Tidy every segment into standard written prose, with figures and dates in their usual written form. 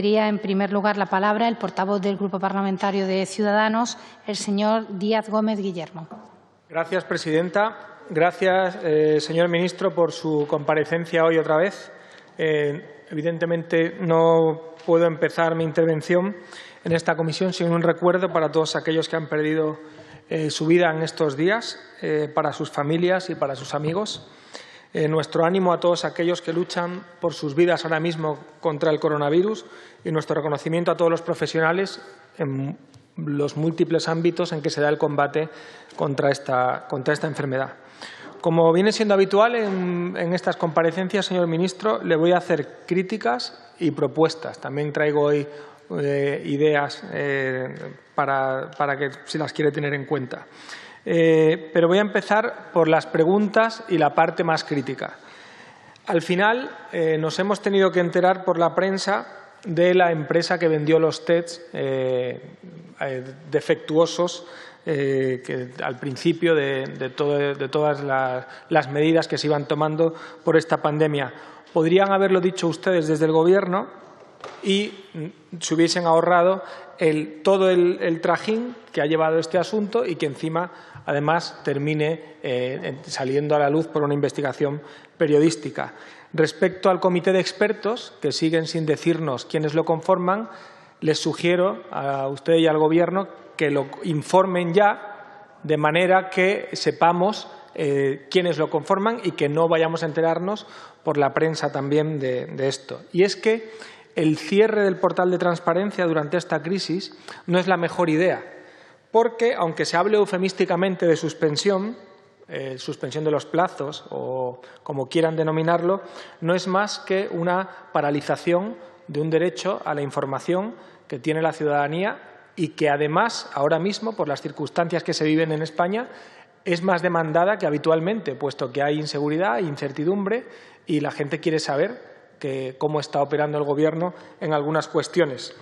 tendría en primer lugar la palabra el portavoz del Grupo Parlamentario de Ciudadanos, el señor Díaz Gómez Guillermo. Gracias, presidenta. Gracias, señor ministro, por su comparecencia hoy otra vez. Evidentemente, no puedo empezar mi intervención en esta comisión sin un recuerdo para todos aquellos que han perdido su vida en estos días, para sus familias y para sus amigos. Nuestro ánimo a todos aquellos que luchan por sus vidas ahora mismo contra el coronavirus y nuestro reconocimiento a todos los profesionales en los múltiples ámbitos en que se da el combate contra esta enfermedad. Como viene siendo habitual en estas comparecencias, señor ministro, le voy a hacer críticas y propuestas. También traigo hoy ideas para que si las quiere tener en cuenta. Pero voy a empezar por las preguntas y la parte más crítica. Al final nos hemos tenido que enterar por la prensa de la empresa que vendió los tests defectuosos que al principio de todas las medidas que se iban tomando por esta pandemia. Podrían haberlo dicho ustedes desde el Gobierno y se hubiesen ahorrado todo el trajín que ha llevado este asunto y que encima, además, termine saliendo a la luz por una investigación periodística. Respecto al comité de expertos, que siguen sin decirnos quiénes lo conforman, les sugiero a usted y al Gobierno que lo informen ya, de manera que sepamos quiénes lo conforman y que no vayamos a enterarnos por la prensa también de esto. Y es que el cierre del portal de transparencia durante esta crisis no es la mejor idea, porque, aunque se hable eufemísticamente de suspensión de los plazos o como quieran denominarlo, no es más que una paralización de un derecho a la información que tiene la ciudadanía y que, además, ahora mismo, por las circunstancias que se viven en España, es más demandada que habitualmente, puesto que hay inseguridad e incertidumbre y la gente quiere saber cómo está operando el Gobierno en algunas cuestiones.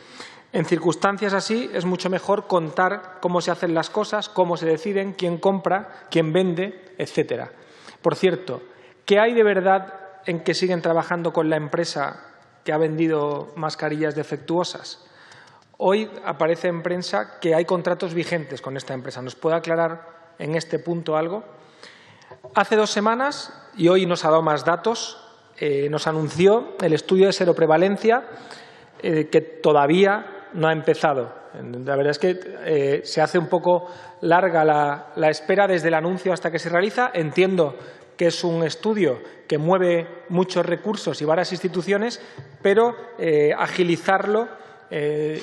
En circunstancias así es mucho mejor contar cómo se hacen las cosas, cómo se deciden, quién compra, quién vende, etcétera. Por cierto, ¿qué hay de verdad en que siguen trabajando con la empresa que ha vendido mascarillas defectuosas? Hoy aparece en prensa que hay contratos vigentes con esta empresa. ¿Nos puede aclarar en este punto algo? Hace 2 semanas, y hoy nos ha dado más datos, nos anunció el estudio de seroprevalencia que todavía no ha empezado. La verdad es que se hace un poco larga la espera desde el anuncio hasta que se realiza. Entiendo que es un estudio que mueve muchos recursos y varias instituciones, pero agilizarlo,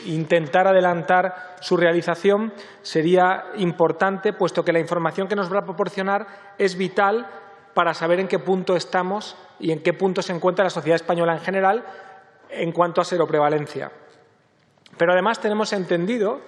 intentar adelantar su realización sería importante, puesto que la información que nos va a proporcionar es vital para saber en qué punto estamos y en qué punto se encuentra la sociedad española en general en cuanto a seroprevalencia. Pero además tenemos entendido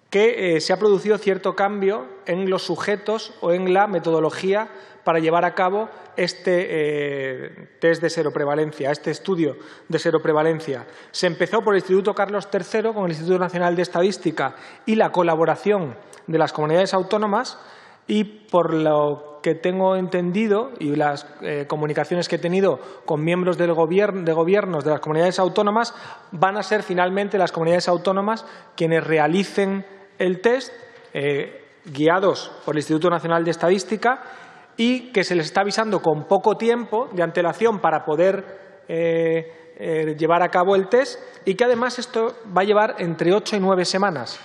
que se ha producido cierto cambio en los sujetos o en la metodología para llevar a cabo este test de seroprevalencia, este estudio de seroprevalencia. Se empezó por el Instituto Carlos III con el Instituto Nacional de Estadística y la colaboración de las comunidades autónomas y, por lo que tengo entendido y las comunicaciones que he tenido con miembros de gobiernos de las comunidades autónomas, van a ser finalmente las comunidades autónomas quienes realicen el test, guiados por el Instituto Nacional de Estadística, y que se les está avisando con poco tiempo de antelación para poder llevar a cabo el test, y que además esto va a llevar entre 8 y 9 semanas.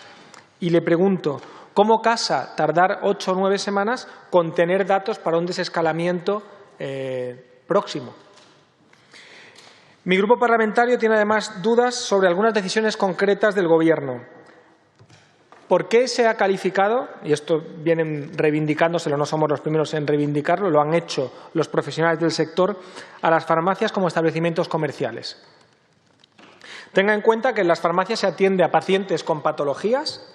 Y le pregunto, ¿cómo casa tardar 8 o 9 semanas con tener datos para un desescalamiento próximo? Mi grupo parlamentario tiene además dudas sobre algunas decisiones concretas del Gobierno. ¿Por qué se ha calificado, y esto vienen reivindicándoselo, no somos los primeros en reivindicarlo, lo han hecho los profesionales del sector, a las farmacias como establecimientos comerciales? Tenga en cuenta que en las farmacias se atiende a pacientes con patologías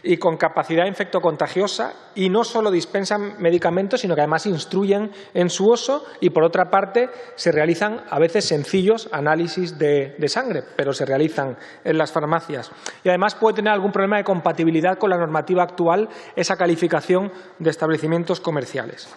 y con capacidad infectocontagiosa, y no solo dispensan medicamentos, sino que además instruyen en su uso y, por otra parte, se realizan a veces sencillos análisis de sangre, pero se realizan en las farmacias. Y además puede tener algún problema de compatibilidad con la normativa actual esa calificación de establecimientos comerciales.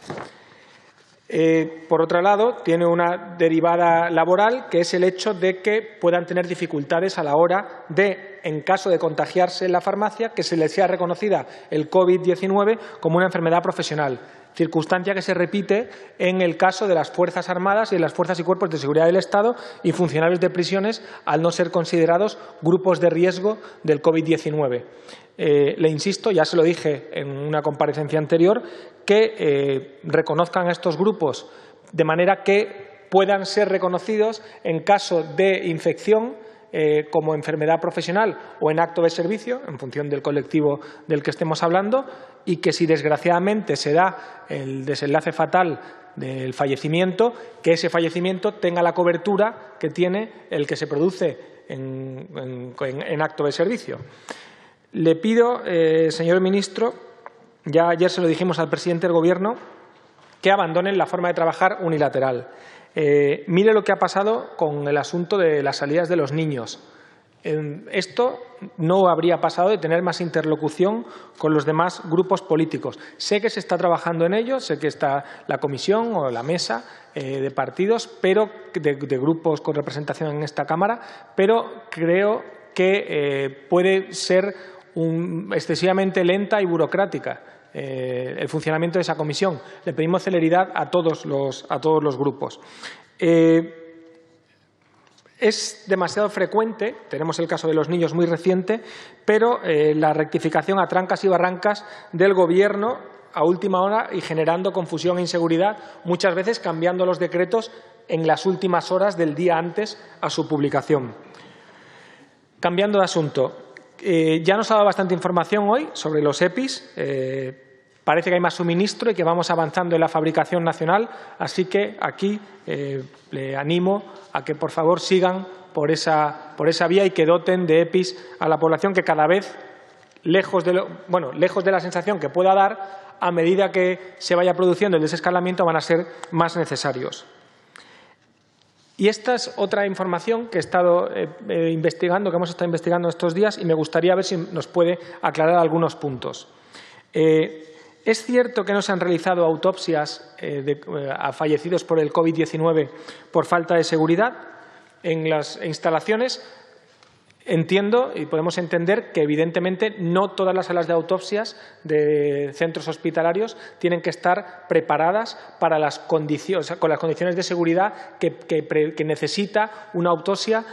Por otro lado, tiene una derivada laboral, que es el hecho de que puedan tener dificultades a la hora de, en caso de contagiarse en la farmacia, que se les sea reconocida el COVID-19 como una enfermedad profesional, circunstancia que se repite en el caso de las Fuerzas Armadas y de las Fuerzas y Cuerpos de Seguridad del Estado y funcionarios de prisiones, al no ser considerados grupos de riesgo del COVID-19. Le insisto, ya se lo dije en una comparecencia anterior, que reconozcan a estos grupos de manera que puedan ser reconocidos en caso de infección como enfermedad profesional o en acto de servicio, en función del colectivo del que estemos hablando, y que si desgraciadamente se da el desenlace fatal del fallecimiento, que ese fallecimiento tenga la cobertura que tiene el que se produce en acto de servicio. Le pido, señor ministro, ya ayer se lo dijimos al presidente del Gobierno, que abandonen la forma de trabajar unilateral. Mire lo que ha pasado con el asunto de las salidas de los niños. Esto no habría pasado de tener más interlocución con los demás grupos políticos. Sé que se está trabajando en ello, sé que está la comisión o la mesa de partidos, pero de grupos con representación en esta Cámara, pero creo que puede ser excesivamente lenta y burocrática el funcionamiento de esa comisión. Le pedimos celeridad a todos los grupos. Es demasiado frecuente, tenemos el caso de los niños muy reciente, pero la rectificación a trancas y barrancas del Gobierno a última hora y generando confusión e inseguridad, muchas veces cambiando los decretos en las últimas horas del día antes a su publicación. Cambiando de asunto. Ya nos ha dado bastante información hoy sobre los EPIs. Parece que hay más suministro y que vamos avanzando en la fabricación nacional. Así que aquí le animo a que, por favor, sigan por esa vía y que doten de EPIs a la población, que cada vez, lejos de la sensación que pueda dar, a medida que se vaya produciendo el desescalamiento, van a ser más necesarios. Y esta es otra información que he estado investigando, que hemos estado investigando estos días, y me gustaría ver si nos puede aclarar algunos puntos. ¿Es cierto que no se han realizado autopsias a fallecidos por el COVID-19 por falta de seguridad en las instalaciones? Entiendo y podemos entender que, evidentemente, no todas las salas de autopsias de centros hospitalarios tienen que estar preparadas para con las condiciones de seguridad que necesita una autopsia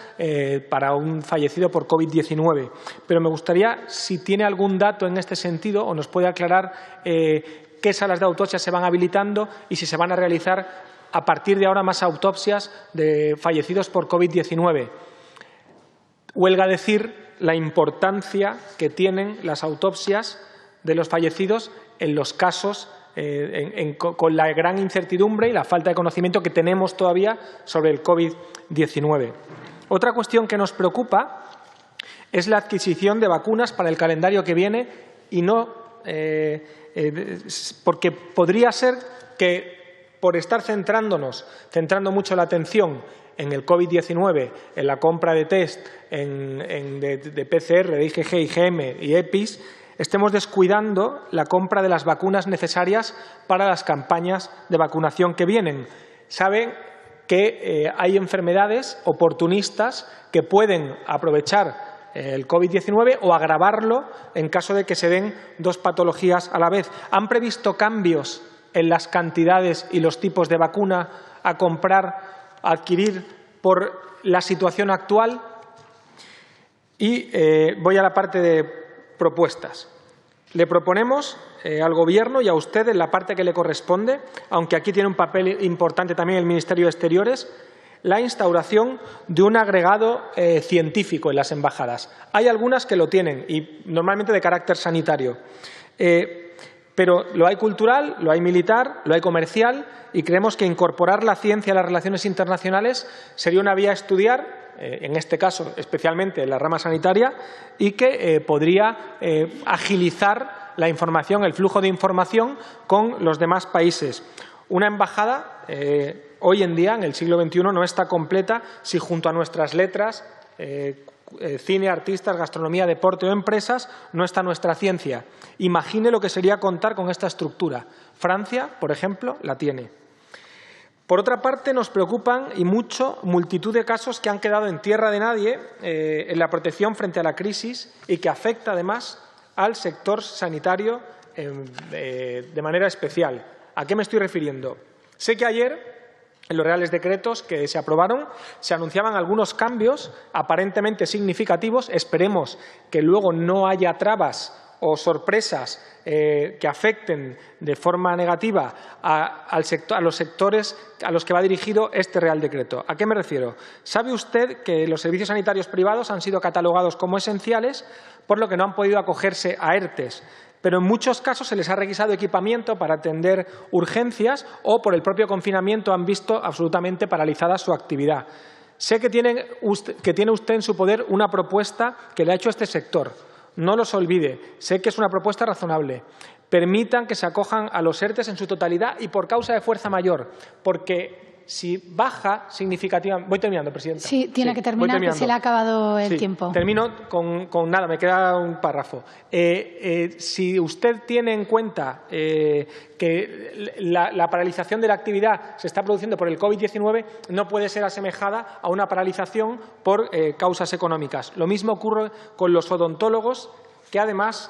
para un fallecido por COVID-19. Pero me gustaría, si tiene algún dato en este sentido, o nos puede aclarar qué salas de autopsia se van habilitando y si se van a realizar a partir de ahora más autopsias de fallecidos por COVID-19. Huelga decir la importancia que tienen las autopsias de los fallecidos en los casos con la gran incertidumbre y la falta de conocimiento que tenemos todavía sobre el COVID-19. Otra cuestión que nos preocupa es la adquisición de vacunas para el calendario que viene y no porque podría ser que, por estar centrando mucho la atención en el COVID-19, en la compra de test, de PCR, de IgG, IgM y EPIs, estemos descuidando la compra de las vacunas necesarias para las campañas de vacunación que vienen. Saben que hay enfermedades oportunistas que pueden aprovechar el COVID-19 o agravarlo en caso de que se den dos patologías a la vez. ¿Han previsto cambios en las cantidades y los tipos de vacuna a comprar, a adquirir por la situación actual? Y voy a la parte de propuestas. Le proponemos al Gobierno y a usted, en la parte que le corresponde, aunque aquí tiene un papel importante también el Ministerio de Exteriores, la instauración de un agregado científico en las embajadas. Hay algunas que lo tienen, y normalmente de carácter sanitario. Pero lo hay cultural, lo hay militar, lo hay comercial, y creemos que incorporar la ciencia a las relaciones internacionales sería una vía a estudiar, en este caso especialmente en la rama sanitaria, y que podría agilizar la información, el flujo de información con los demás países. Una embajada hoy en día, en el siglo XXI, no está completa si junto a nuestras letras, cine, artistas, gastronomía, deporte o empresas, no está nuestra ciencia. Imagine lo que sería contar con esta estructura. Francia, por ejemplo, la tiene. Por otra parte, nos preocupan y mucho multitud de casos que han quedado en tierra de nadie en la protección frente a la crisis y que afecta además al sector sanitario de manera especial. ¿A qué me estoy refiriendo? Sé que ayer, en los Reales Decretos que se aprobaron, se anunciaban algunos cambios aparentemente significativos. Esperemos que luego no haya trabas o sorpresas que afecten de forma negativa a los sectores a los que va dirigido este Real Decreto. ¿A qué me refiero? Sabe usted que los servicios sanitarios privados han sido catalogados como esenciales, por lo que no han podido acogerse a ERTEs, pero en muchos casos se les ha requisado equipamiento para atender urgencias o por el propio confinamiento han visto absolutamente paralizada su actividad. Sé que tiene usted en su poder una propuesta que le ha hecho este sector. No los olvide. Sé que es una propuesta razonable. Permitan que se acojan a los ERTEs en su totalidad y por causa de fuerza mayor, porque si baja significativamente… Voy terminando, presidenta. Sí, tiene que terminar, que se le ha acabado el tiempo. Termino con nada, me queda un párrafo. Si usted tiene en cuenta que la paralización de la actividad se está produciendo por el COVID-19, no puede ser asemejada a una paralización por causas económicas. Lo mismo ocurre con los odontólogos, que además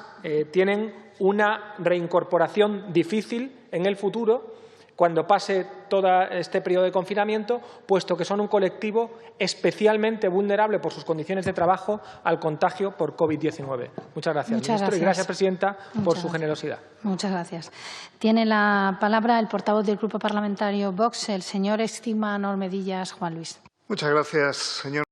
tienen una reincorporación difícil en el futuro cuando pase todo este periodo de confinamiento, puesto que son un colectivo especialmente vulnerable por sus condiciones de trabajo al contagio por COVID-19. Muchas gracias, ministro, y gracias, presidenta, por su generosidad. Muchas gracias. Tiene la palabra el portavoz del Grupo Parlamentario Vox, el señor Estima Normedillas Juan Luis. Muchas gracias, señor